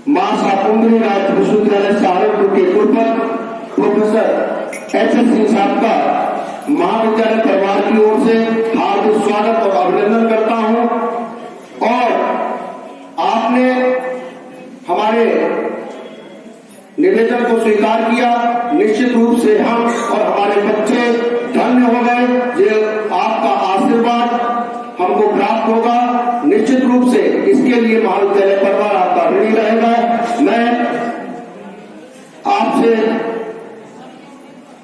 मां शाकुंतली राज विश्वविद्यालय सहारनपुर के कुलपति प्रोफेसर एच एस सिंह साहब का महाविद्यालय परिवार की ओर से हार्दिक स्वागत और अभिनंदन करता हूं। और आपने हमारे निवेदन को स्वीकार किया, निश्चित रूप से हम और हमारे बच्चे धन्य हो गए। ये आपका आशीर्वाद हमको प्राप्त होगा। निश्चित रूप से इसके लिए महाविद्यालय परिवार आपका ऋणी रहेगा। मैं आपसे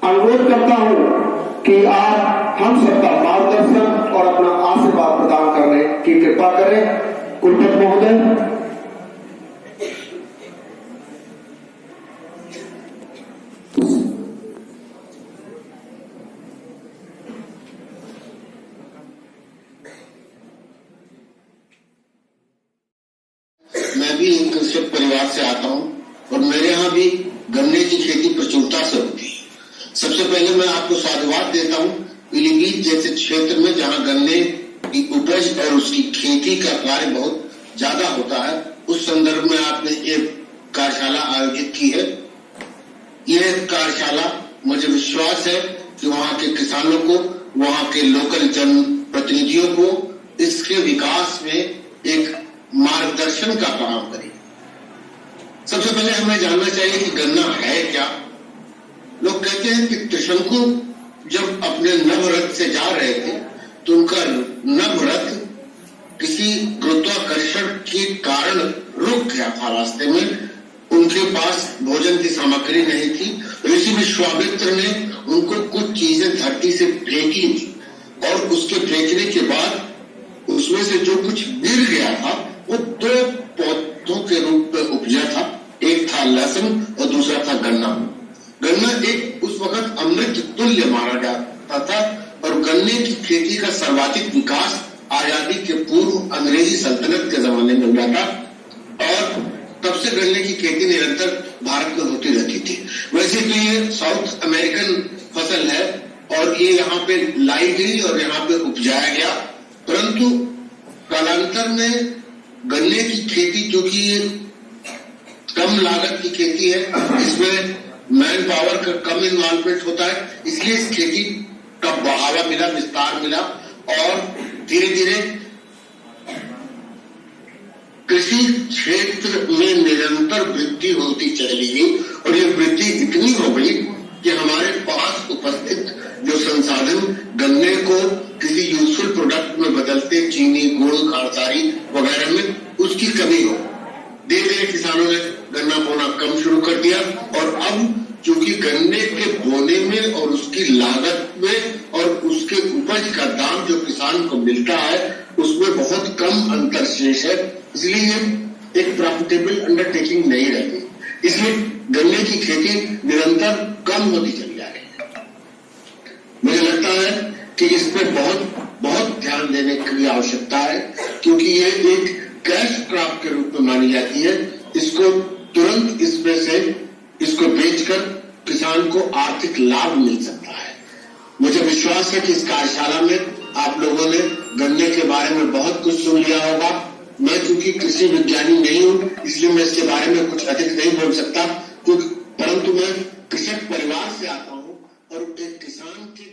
अनुरोध करता हूं कि आप हम सबका मार्गदर्शन और अपना आशीर्वाद प्रदान करने की कृपा करें। कुलपति महोदय, मैं भी एक कृषक परिवार से आता हूं और मेरे यहाँ भी गन्ने की खेती प्रचुरता से होती है। सबसे पहले मैं आपको साधुवाद देता हूं पीलीभीत जैसे क्षेत्र में जहाँ गन्ने की उपज और उसकी खेती का कार्य बहुत ज्यादा होता है, उस संदर्भ में आपने एक कार्यशाला आयोजित की है। यह कार्यशाला मुझे विश्वास है कि वहाँ के किसानों को, वहाँ के लोकल जन प्रतिनिधियों को इसके विकास में एक मार्गदर्शन का काम करें। सबसे पहले हमें जानना चाहिए कि गन्ना है क्या। लोग कहते हैं कि त्रिशंकु जब अपने नवरथ से जा रहे थे तो उनका नवरथ किसी गुरुत्वाकर्षण के कारण रुक गया था रास्ते में। उनके पास भोजन की सामग्री नहीं थी। ऋषि विश्वामित्र ने उनको कुछ चीजें धरती से फेंकी थी और उसके फेंकने के बाद उसमें से जो कुछ गिर गया था वो दो पौधों के रूप में उपजा था। एक था लहसुन और दूसरा था गन्ना। गन्ना एक उस वक्त अमृत तुल्य माना जाता था और गन्ने की खेती का सर्वाधिक विकास आजादी के पूर्व अंग्रेजी सल्तनत के जमाने में हुआ था और तब से गन्ने की खेती निरंतर भारत में होती रहती थी। वैसे तो ये साउथ अमेरिकन फसल है और ये यहाँ पे लाई गई और यहाँ पे उपजाया गया, परंतु कालांतर में गन्ने की खेती जो कि कम लागत की खेती है, इसमें मैन पावर का कम इन्वॉल्वमेंट होता है, इसलिए इस खेती का बढ़ावा मिला, विस्तार मिला और धीरे धीरे कृषि क्षेत्र में निरंतर वृद्धि होती चली गई और ये वृद्धि इतनी हो गई कि हमारे पास उपस्थित जो संसाधन गन्ने को किसी यूजफुल प्रोडक्ट में बदलते, चीनी, गुड़, खारसारी वगैरह में, उसकी कमी हो। धीरे धीरे किसानों ने गन्ना बोना कम शुरू कर दिया और अब चूंकि गन्ने के बोने में और उसकी लागत में और उसके उपज का दाम जो किसान को मिलता है उसमें बहुत कम अंतर शेष है, इसलिए एक प्रॉफिटेबल अंडरटेकिंग नहीं रहती। इसलिए गन्ने की खेती निरंतर कम होती चली जा रही है। मुझे लगता है कि इस पर बहुत ध्यान देने की आवश्यकता है, क्योंकि ये एक कैश क्रॉप के रूप में मानी जाती है। इसको तुरंत इसमें से इसको बेचकर किसान को आर्थिक लाभ मिल सकता है। मुझे विश्वास है कि इस कार्यशाला में आप लोगों ने गन्ने के बारे में बहुत कुछ सुन लिया होगा। मैं चूंकि कृषि विज्ञानी नहीं हूं, इसलिए मैं इसके बारे में कुछ अधिक नहीं बोल सकता, परंतु मैं कृषक परिवार से आता हूं और एक किसान के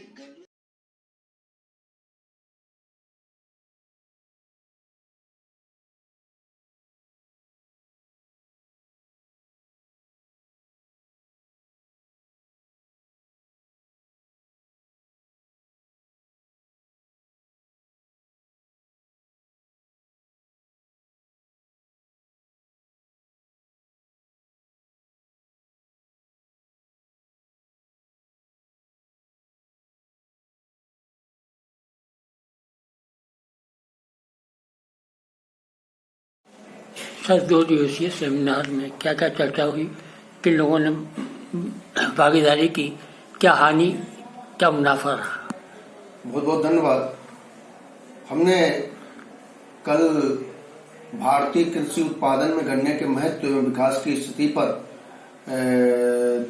सर 2 दिवसीय सेमिनार में क्या क्या चर्चा हुई, किन लोगों ने भागीदारी की, क्या हानि क्या मुनाफा रहा? बहुत बहुत धन्यवाद। हमने कल भारतीय कृषि उत्पादन में गन्ने के महत्व एवं विकास की स्थिति पर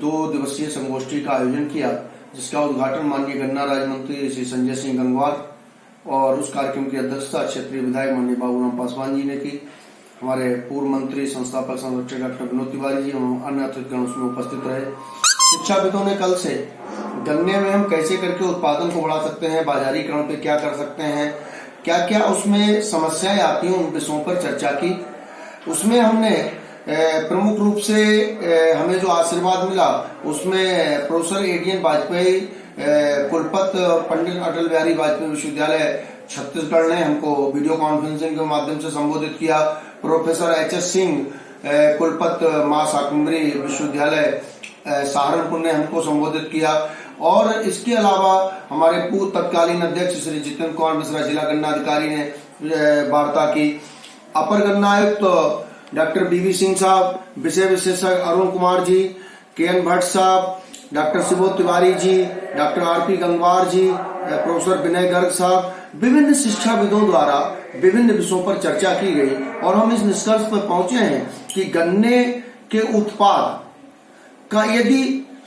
2 दिवसीय संगोष्ठी का आयोजन किया, जिसका उद्घाटन माननीय गन्ना राज्य मंत्री श्री संजय सिंह गंगवार और उस कार्यक्रम की अध्यक्षता क्षेत्रीय विधायक माननीय बाबूराम पासवान जी ने की। हमारे पूर्व मंत्री संस्थापक संरक्षक डॉक्टर विनोद तिवारी जी एवं अन्य अतिथिगण उसमें उपस्थित रहे। शिक्षाविदों ने कल से गन्ने में हम कैसे करके उत्पादन को बढ़ा सकते हैं, बाजारीकरण पे क्या कर सकते हैं, क्या क्या उसमें समस्याएं आती हैं, उन विषयों पर चर्चा की। उसमें हमने प्रमुख रूप से हमें जो आशीर्वाद मिला उसमें प्रोफेसर एडीएन वाजपेयी कुलपति पंडित अटल बिहारी वाजपेयी विश्वविद्यालय छत्तीसगढ़ ने हमको वीडियो कॉन्फ्रेंसिंग के माध्यम से संबोधित किया। प्रोफेसर एचएस सिंह कुलपति मां शाकंभरी विश्वविद्यालय सहारनपुर ने हमको संबोधित किया। और इसके अलावा हमारे पूर्व तत्कालीन अध्यक्ष श्री जितेंद्र कुमार मिश्रा जिला गन्ना अधिकारी ने वार्ता की। अपर गन्ना आयुक्त डॉक्टर बीवी सिंह साहब, विषय विशेषज्ञ अरुण कुमार जी, केएन भट्ट साहब, doctor Subodh Tiwari ji, doctor RP Gangwar जी, प्रोफेसर विनय गर्ग साहब, विभिन्न शिक्षाविदों द्वारा विभिन्न विषयों पर चर्चा की गई और हम इस निष्कर्ष पर पहुंचे हैं कि गन्ने के उत्पाद का यदि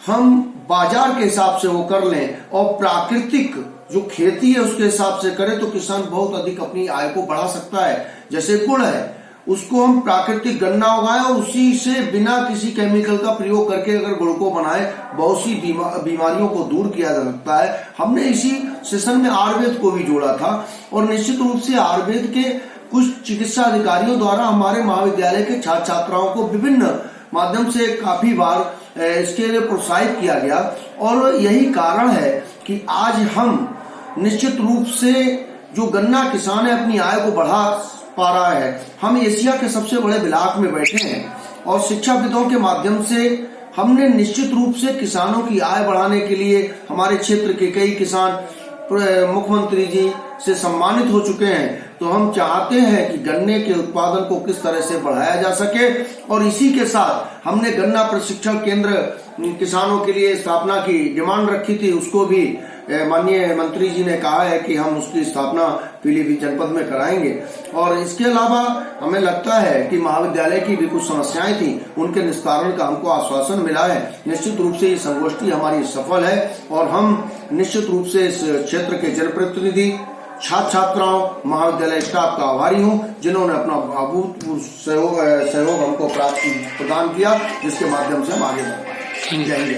हम बाजार के हिसाब से वो कर लें और प्राकृतिक जो खेती है उसके हिसाब से करें तो किसान बहुत अधिक अपनी आय को बढ़ा सकता है। जैसे गुड़ है, उसको हम प्राकृतिक गन्ना उगाएं और उसी से बिना किसी केमिकल का प्रयोग करके अगर गुड़ को बनाए बहुत सी बीमारियों को दूर किया जा सकता है। हमने इसी सेशन में आयुर्वेद को भी जोड़ा था और निश्चित रूप से आयुर्वेद के कुछ चिकित्सा अधिकारियों द्वारा हमारे महाविद्यालय के छात्र छात्राओं को विभिन्न माध्यम से काफी बार इसके लिए प्रोत्साहित किया गया और यही कारण है कि आज हम निश्चित रूप से जो गन्ना किसान है अपनी आय को बढ़ा पा रहा है। हम एशिया के सबसे बड़े ब्लॉक में बैठे हैं और शिक्षाविदों के माध्यम से हमने निश्चित रूप से किसानों की आय बढ़ाने के लिए हमारे क्षेत्र के कई किसान मुख्यमंत्री जी से सम्मानित हो चुके हैं। तो हम चाहते हैं कि गन्ने के उत्पादन को किस तरह से बढ़ाया जा सके और इसी के साथ हमने गन्ना प्रशिक्षण केंद्र किसानों के लिए स्थापना की डिमांड रखी थी, उसको भी माननीय मंत्री जी ने कहा है कि हम उसकी स्थापना पीलीभीत जनपद में कराएंगे। और इसके अलावा हमें लगता है कि महाविद्यालय की भी कुछ समस्याएं थी, उनके निस्तारण का हमको आश्वासन मिला है। निश्चित रूप से ये संगोष्ठी हमारी सफल है और हम निश्चित रूप से इस क्षेत्र के जनप्रतिनिधि, छात्र छात्राओं, महाविद्यालय स्टाफ का आभारी हूँ जिन्होंने अपना अभूतपूर्व सहयोग हमको प्रदान किया, जिसके माध्यम से हम आगे बढ़ पाए। जय हिंद।